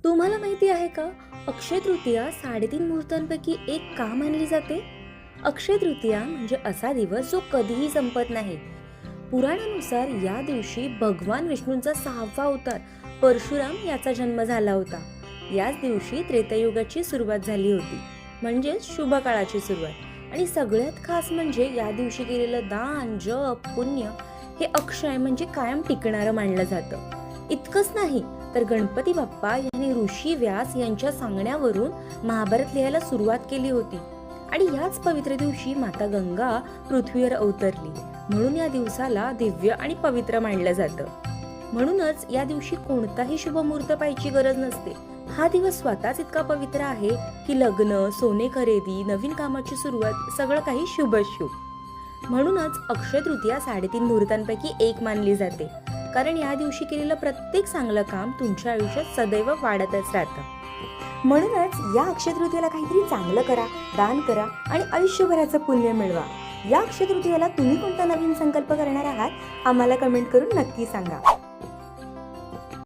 तुम्हाला माहिती आहे का, अक्षय तृतीया 3.5 मुहूर्तांपैकी एक का मानली जाते? अक्षय तृतीया म्हणजे असा दिवस जो कधीही संपत नाही. पुराणानुसार या दिवशी भगवान विष्णूंचा 6वा अवतार परशुराम याचा जन्म झाला होता. याच दिवशी त्रेतायुगाची सुरुवात झाली होती, म्हणजेच शुभ काळाची सुरुवात. आणि सगळ्यात खास म्हणजे या दिवशी केलेलं दान, जप, पुण्य हे अक्षय म्हणजे कायम टिकणारं मानलं जातं. इतकंच नाही तर गणपती बाप्पा यांनी ऋषी व्यास यांच्या सांगण्यावरून महाभारत लिहायला सुरुवात केली होती. आणि याच पवित्र दिवशी माता गंगा पृथ्वीवर अवतरली, म्हणून या दिवसाला दिव्य आणि पवित्र मानलं जातं. म्हणूनच या दिवशी कोणताही शुभ मुहूर्त पाहायची गरज नसते. हा दिवस स्वतःच इतका पवित्र आहे की लग्न, सोने खरेदी, नवीन कामाची सुरुवात सगळं काही शुभ. म्हणूनच अक्षय तृतीया 3.5 मुहूर्तांपैकी एक मानली जाते, कारण या दिवशी केलेलं प्रत्येक चांगलं काम तुमच्या आयुष्यात सदैव वाढतच राहतं. म्हणूनच या अक्षय तृतीयेला काहीतरी चांगलं करा, दान करा आणि आयुष्यभराचं पुण्य मिळवा. या अक्षय तृतीयेला तुम्ही कोणता नवीन संकल्प करणार आहात आम्हाला कमेंट करून नक्की सांगा.